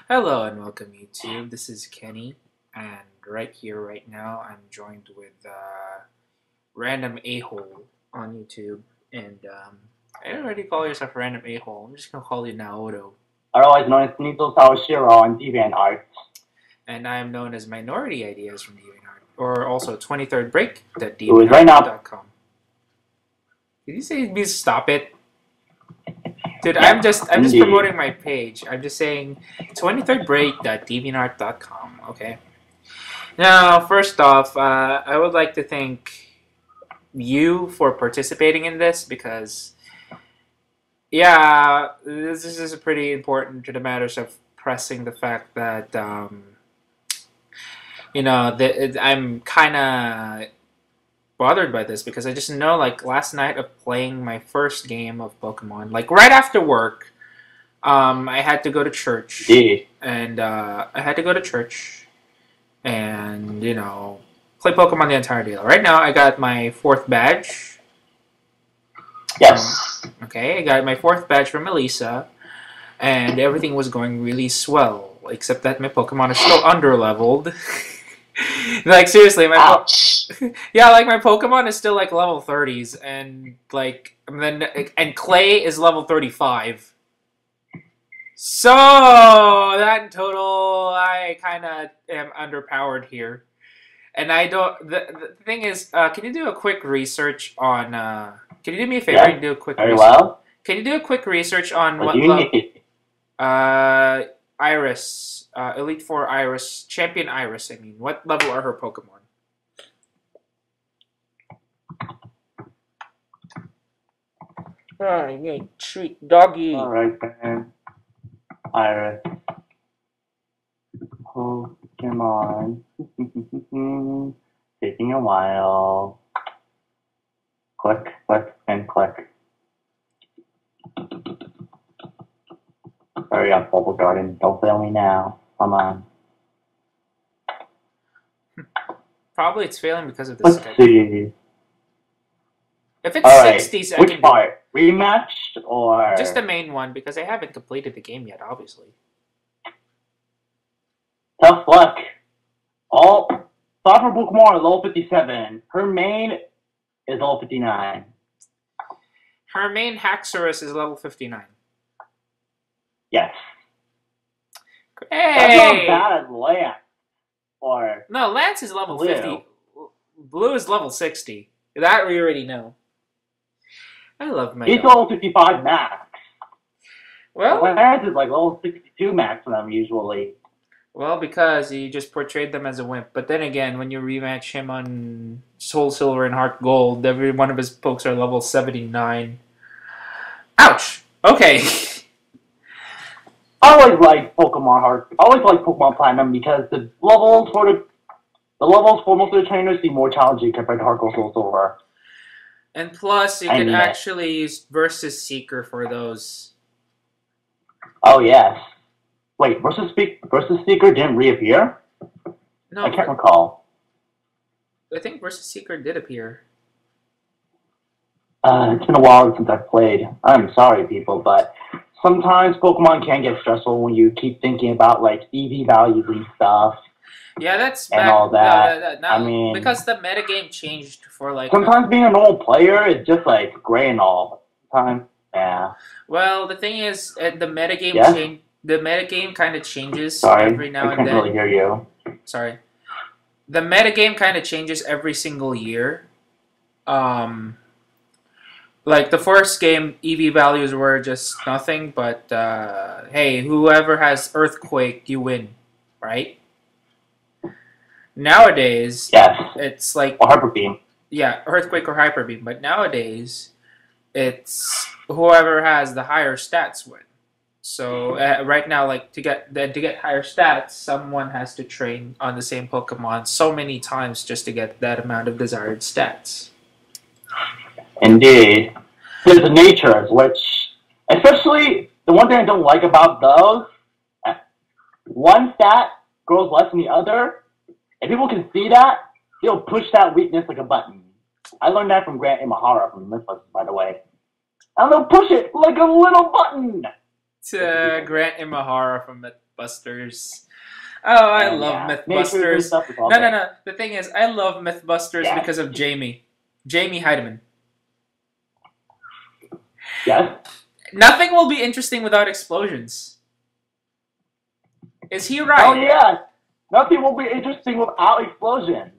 Hello and welcome YouTube. This is Kenny, and right here, right now, I'm joined with random a-hole on YouTube. And I don't already call yourself random a-hole. I'm just gonna call you Naoto. Otherwise known as SneaselSawashiro of DeviantArt. And I am known as Minority Ideas from DeviantArt, or also 23rd Break at Right now. DeviantArt.com. Did you say please stop it? Dude, I'm just promoting my page. I'm just saying 23rdbreak.deviantart.com, okay? Now, first off, I would like to thank you for participating in this because, yeah, this is pretty important to the matters of pressing the fact that, I'm kind of bothered by this because I just know, like, last night of playing my first game of Pokemon, like, right after work, I had to go to church. Yeah. And I had to go to church and, play Pokemon the entire day. Right now, I got my 4th badge. Yes. Okay, I got my 4th badge from Elisa, and everything was going really swell, except that my Pokemon is still underleveled. Like, seriously, my Pokemon is still like level 30s, and and Clay is level 35. So that in total, I kind of am underpowered here, and I don't. The thing is, can you do a quick research on? Can you do me a favor and do a quick very research? well. Can you do a quick research on What do you need? Iris. Elite Four Iris, Champion Iris, I mean. What level are her Pokemon? I need treat doggy. Alright then. Iris. Pokemon. Taking a while. Click, click, and click. Hurry up, Bubble Garden. Don't fail me now. Come on. Probably it's failing because of this. Let's see. If it's 60s, I which can part? Rematched or just the main one because I haven't completed the game yet, obviously. Tough luck. All top her Pokemon are level 57. Her main is level 59. Her main Haxorus is level 59. Yes. Hey! That's not bad as Lance. Or no, Lance is level Blue. 50. Blue is level 60. That we already know. I love my he's level 55 max. Well, Lance is like level 62 max for them usually. Well, because he just portrayed them as a wimp. But then again, when you rematch him on Soul Silver and Heart Gold, every one of his pokes are level 79. Ouch! Okay. I always like Pokemon Heart. I always like Pokemon Platinum because the levels for most of the trainers seem more challenging compared to Heart Gold Soul Silver. And plus, you can actually use Versus Seeker for those. Oh yes. Wait, Versus Seeker didn't reappear? No, I can't recall. I think Versus Seeker did appear. It's been a while since I've played. I'm sorry, people, but sometimes Pokemon can get stressful when you keep thinking about like EV values and stuff. Yeah, that's and all that. I mean, because the metagame changed for like. Sometimes being a normal player is just like gray and all the time. Yeah. Well, the thing is, the metagame changed. The metagame kind of changes every now and then. I can't really hear you. Sorry. The metagame kind of changes every single year. Like the first game, EV values were just nothing, but hey, whoever has Earthquake, you win, right? Nowadays, it's like or Hyper Beam. Yeah, Earthquake or Hyper Beam. But nowadays, it's whoever has the higher stats win. So right now, like to get higher stats, someone has to train on the same Pokemon so many times just to get that amount of desired stats. Indeed. There's the natures, which, especially, the one thing I don't like about those, one stat grows less than the other. If people can see that, they'll push that weakness like a button. I learned that from Grant Imahara from Mythos, by the way. And they'll push it like a little button. to Grant Imahara from Mythbusters. Oh, I love Mythbusters. No. The thing is, I love Mythbusters because of Jamie Heidemann. Yes. Nothing will be interesting without explosions. Is he right? Oh yeah. Nothing will be interesting without explosions.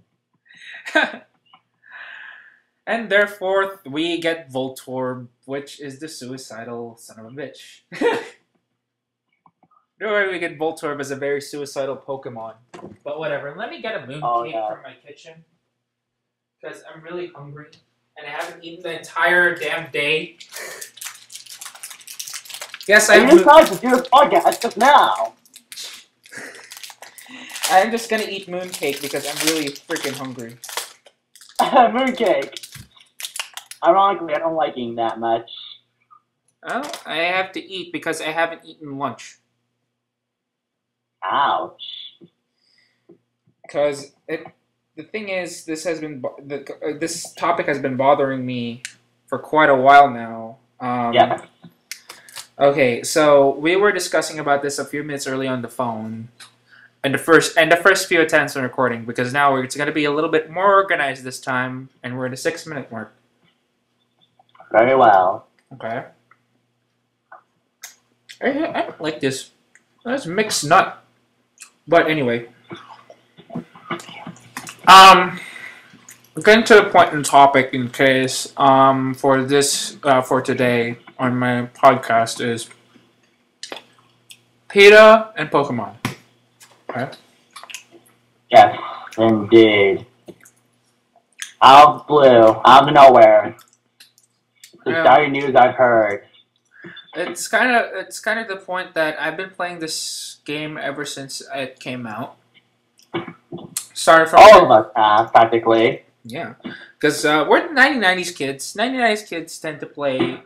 And therefore, we get Voltorb, which is the suicidal son of a bitch. Don't worry, we get Voltorb as a very suicidal Pokemon. But whatever. Let me get a mooncake from my kitchen. Because I'm really hungry. And I haven't eaten the entire damn day. Yes, I decided to do this podcast just now. I'm just gonna eat mooncake because I'm really freaking hungry. Mooncake. Ironically, I don't like eating that much. Well, I have to eat because I haven't eaten lunch. Ouch. Because the thing is, this topic has been bothering me for quite a while now. Yeah. Okay, so we were discussing about this a few minutes early on the phone, and the first few attempts on recording, because now it's going to be a little bit more organized this time, and we're at a 6-minute mark. Very well. Okay. I don't like this. That's mixed nut. But anyway, getting to the point in topic in case for this for today on my podcast is Peta and Pokemon. Okay. Yes, indeed. Out of blue, out of nowhere. The dire news I've heard. It's kind of the point that I've been playing this game ever since it came out. Started from all of us have practically. Yeah, because we're 1990s kids. 1990s kids tend to play.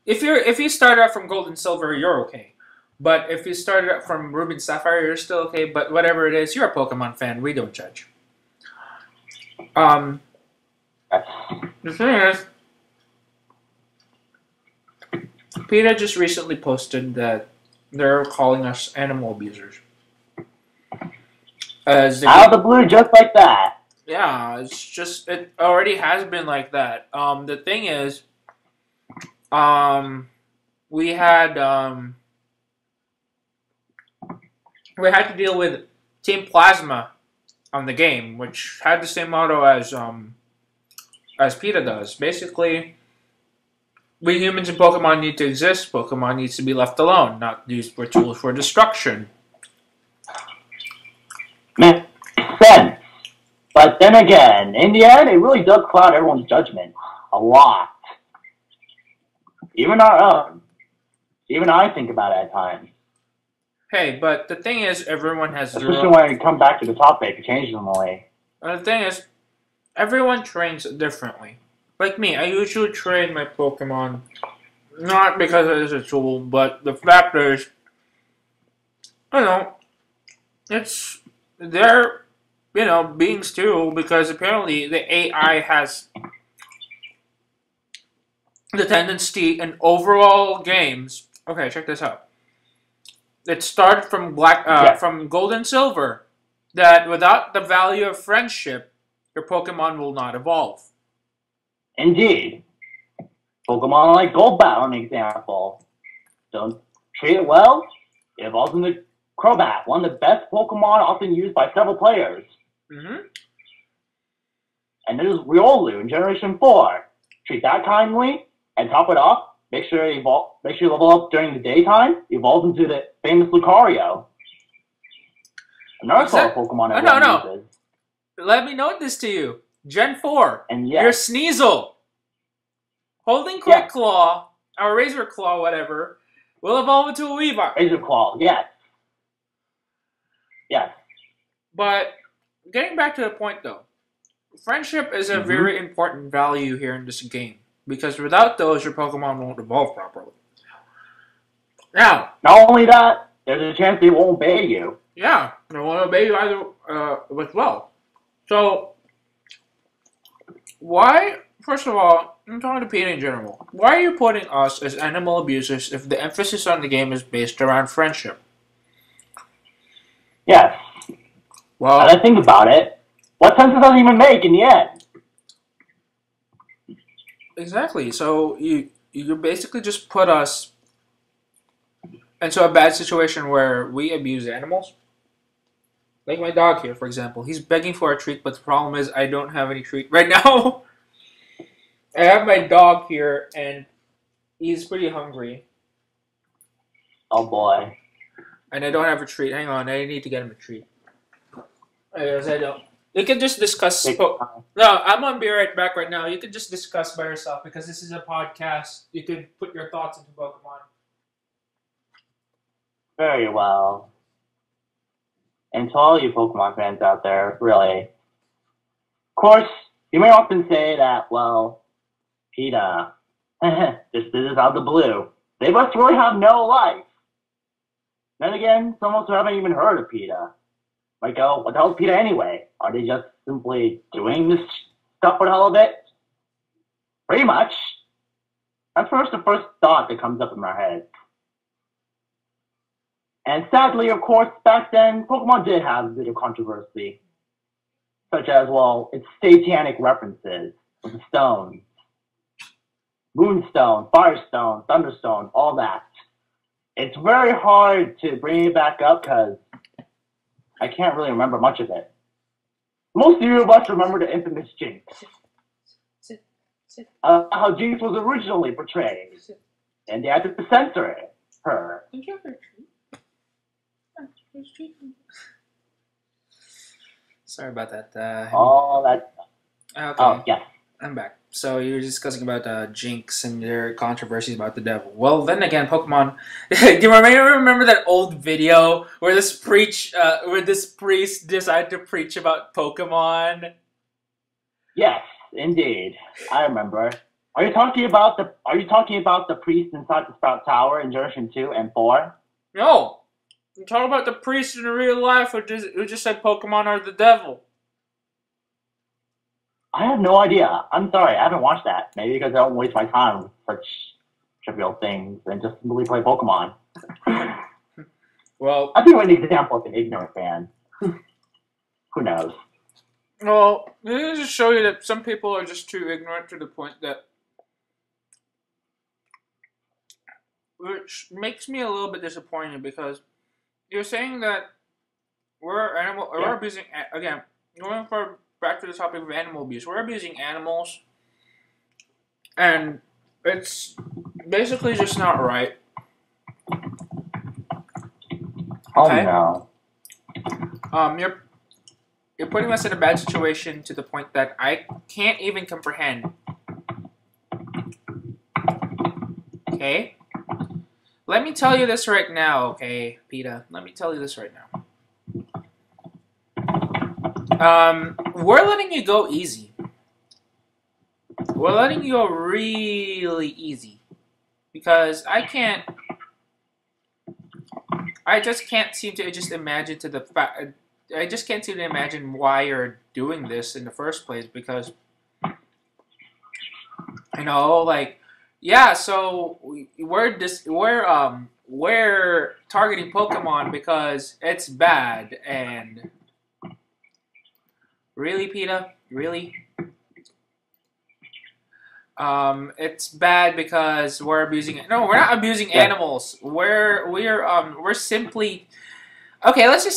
If you started out from Gold and Silver, you're okay. But if you started out from Ruby and Sapphire, you're still okay. But whatever it is, you're a Pokemon fan. We don't judge. The thing is, PETA just recently posted that they're calling us animal abusers. Out of the blue, just like that. Yeah, it already has been like that. The thing is, we had to deal with Team Plasma on the game, which had the same motto as PETA does. Basically, we humans and Pokemon need to exist. Pokemon needs to be left alone, not used for tools for destruction. Makes sense. But then again, in the end, it really does cloud everyone's judgment. A lot. Even our own. Even I think about it at times. Hey, but the thing is, everyone has Especially when I come back to the topic occasionally. The thing is, everyone trains differently. Like me, I usually train my Pokemon not because it is a tool, but the fact is, they're, beings too, because apparently the AI has the tendency in overall games. Okay, check this out. It started from from Gold and Silver, that without the value of friendship, your Pokemon will not evolve. Indeed. Pokemon like Golbat, an example. Don't treat it well, it evolves into Crobat, one of the best Pokemon often used by several players. Mm-hmm. And there's Riolu in Generation 4. Treat that kindly, and top it off, make sure you level up during the daytime, evolves into the famous Lucario. Another sort of Pokemon everyone uses. Let me note this to you. Gen 4, and your Sneasel, holding Quick Claw, or Razor Claw, whatever, will evolve into a Weavile. Razor Claw, yes. Yes. But, getting back to the point though, friendship is a very important value here in this game, because without those, your Pokemon won't evolve properly. Now, not only that, there's a chance they won't obey you. Yeah, they won't obey you either as well. So, why, first of all, I'm talking to Peta in general. Why are you putting us as animal abusers if the emphasis on the game is based around friendship? Yes. Well, and I think about it, what sense does that even make in the end? exactly. So you basically just put us into a bad situation where we abuse animals. Like my dog here, for example. He's begging for a treat, but the problem is I don't have any treat right now. I have my dog here, and he's pretty hungry. Oh boy. And I don't have a treat. Hang on, I need to get him a treat. Yes, I don't. You can just discuss. No, I'm on Be Right Back right now. You can just discuss by yourself because this is a podcast. You can put your thoughts into Pokemon. Very well. And to all you Pokemon fans out there, really. Of course, you may often say that, well, Peta, this is out of the blue. They must really have no life. Then again, some of us haven't even heard of Peta. Like, oh, what the hell is Peta anyway? Are they just simply doing this stuff for the hell of it? Pretty much. That's the first thought that comes up in my head. And sadly, of course, back then, Pokemon did have a bit of controversy. Such as, well, its satanic references with the stones. Moonstone, Firestone, Thunderstone, all that. It's very hard to bring it back up because I can't really remember much of it. Most of us remember the infamous Jinx. How Jinx was originally portrayed. And they had to censor her. Sorry about that. All that. Okay. Oh, yeah. I'm back. So you were discussing about Jinx and their controversies about the devil. Well, then again, Pokemon. Do you remember that old video where this priest decided to preach about Pokemon? Yes, indeed. I remember. Are you talking about the priest inside the Sprout Tower in Generation 2 and 4? No. I'm talking about the priest in real life who just said Pokemon are the devil. I have no idea. I'm sorry, I haven't watched that. Maybe because I don't waste my time with such trivial things and just simply play Pokemon. Well, I think I'm an example of an ignorant fan. Who knows? Well, this just show you that some people are just too ignorant to the point that, which makes me a little bit disappointed because you're saying that we're abusing again. Back to the topic of animal abuse. We're abusing animals, and it's basically just not right. Okay? Oh no. You're putting us in a bad situation to the point that I can't even comprehend. Okay? Let me tell you this right now, okay, Peta? Let me tell you this right now. We're letting you go easy. We're letting you go really easy. Because I just can't seem to imagine I just can't seem to imagine why you're doing this in the first place because, yeah, so we're targeting Pokemon because it's bad and really, Peta? Really? It's bad because we're abusing it. No, we're not abusing animals. We're simply okay. Let's just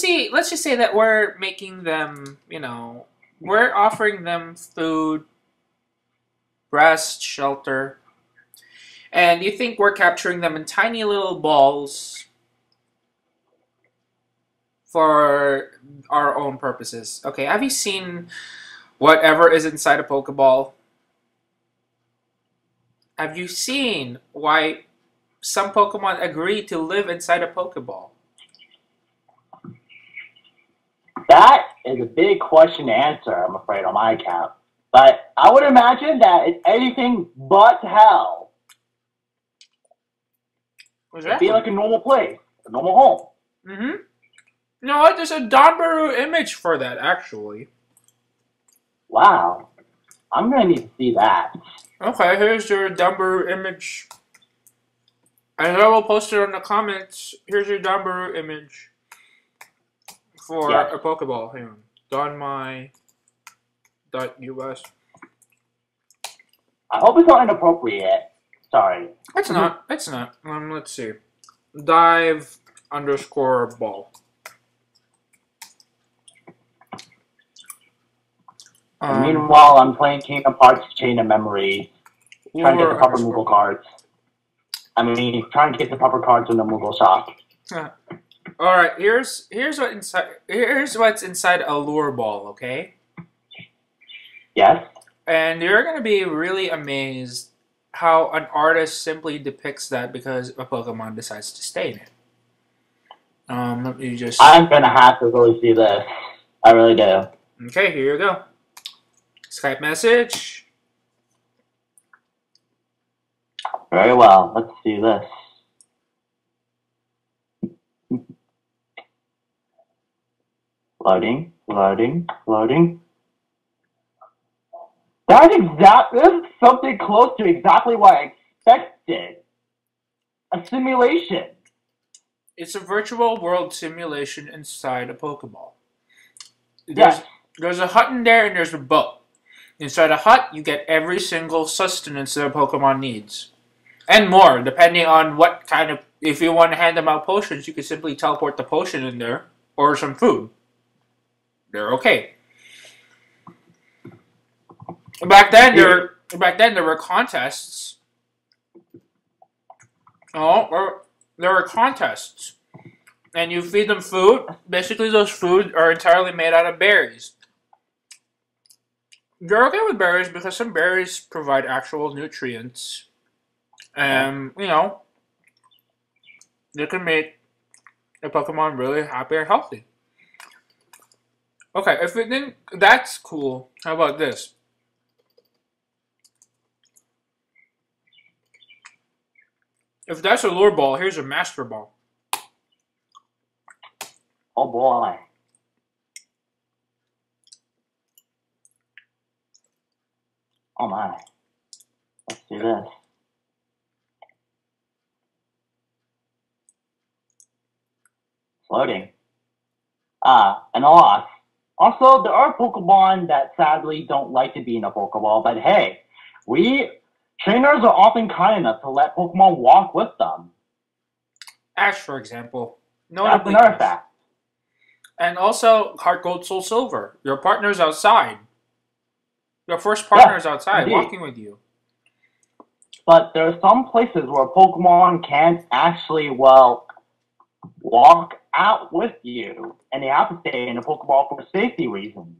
say that we're making them. We're offering them food, rest, shelter, and you think we're capturing them in tiny little balls for our own purposes. Okay, have you seen whatever is inside a Pokeball? Have you seen why some Pokemon agree to live inside a Pokeball? That is a big question to answer, I'm afraid, on my account. But I would imagine that it's anything but hell. It'd be like a normal place, a normal home. Mm-hmm. No, there's a Donbaru image for that, actually. Wow. I'm gonna need to see that. Okay, here's your Dumber image. And I will post it in the comments. Here's your Dumber image for a Pokeball. Hang on. Donmy.us. I hope it's not inappropriate. Sorry. It's not. It's not. Let's see. Dive_ball. Meanwhile, I'm playing Kingdom Hearts Chain of Memories. Trying to get the proper Moogle cards. Trying to get the proper cards in the Moogle shop. All right, here's what's inside a lure ball, okay? Yes. And you're gonna be really amazed how an artist simply depicts that because a Pokemon decides to stay in it. Let me just. I'm gonna have to really see this. I really do. Okay, here you go. Skype message. Very well. Let's see this. Loading. That's something close to exactly what I expected. A simulation. It's a virtual world simulation inside a Pokeball. There's a hut in there and there's a boat. Inside a hut, you get every single sustenance that a Pokemon needs. And more, depending on what kind of... If you want to hand them out potions, you can simply teleport the potion in there. Or some food. They're okay. Back then, there were contests. Oh, there were contests. And you feed them food. Basically, those food are entirely made out of berries. You're okay with berries because some berries provide actual nutrients. And, you know, they can make a Pokemon really happy and healthy. Okay, if it didn't... That's cool. How about this? If that's a lure ball, here's a master ball. Oh boy. Oh my. Let's do this. Loading. And a loss. Also, there are Pokemon that sadly don't like to be in a Pokeball, but hey, trainers are often kind enough to let Pokemon walk with them. Ash, for example. That's another fact. And also, Heart Gold, Soul Silver. Your partner's outside. Your first partner's outside, indeed. walking with you. But there are some places where Pokemon can't actually, well, walk out with you, and they have to stay in a Pokeball for safety reasons.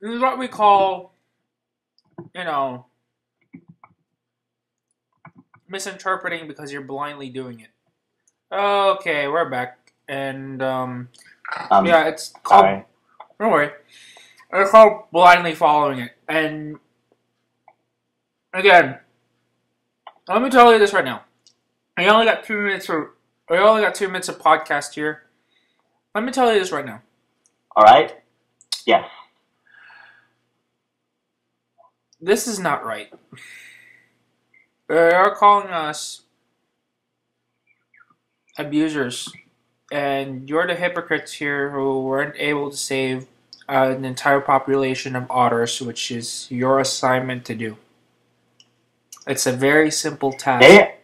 This is what we call, you know, misinterpreting because you're blindly doing it. Okay, we're back. And, yeah, it's called... Sorry. Don't worry. It's called blindly following it. And, again, let me tell you this right now. I only got 2 minutes of podcast here. Let me tell you this right now. Alright? Yes. This is not right. They are calling us abusers. And you're the hypocrites here who weren't able to save an entire population of otters, which is your assignment to do. It's a very simple task.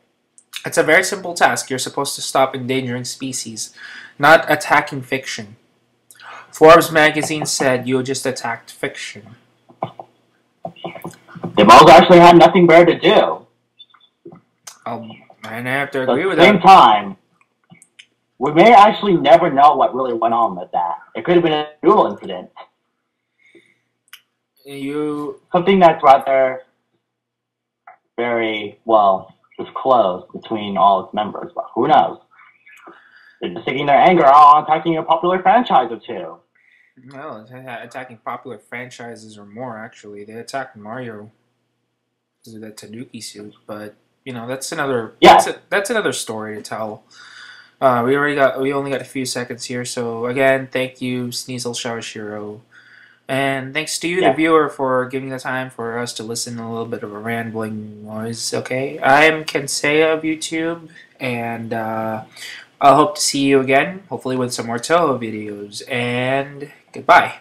It's a very simple task. You're supposed to stop endangering species, not attacking fiction. Forbes magazine said you just attacked fiction. The Bulls actually had nothing better to do. And I have to agree with that. At the same time, we may actually never know what really went on with that. It could have been a dual incident. Something that's rather very, well, just close between all its members, but who knows? They're just taking their anger on attacking a popular franchise or two. No, attacking popular franchises or more, actually. They attacked Mario because of that Tanuki suit, but, you know, that's another that's another story to tell. We only got a few seconds here, so again, thank you, SneaselSawashiro And thanks to you, the Yeah. viewer, for giving the time for us to listen to a little bit of a rambling noise. Okay, I'm Kensei of YouTube, and I'll hope to see you again, hopefully with some more Toho videos. And goodbye.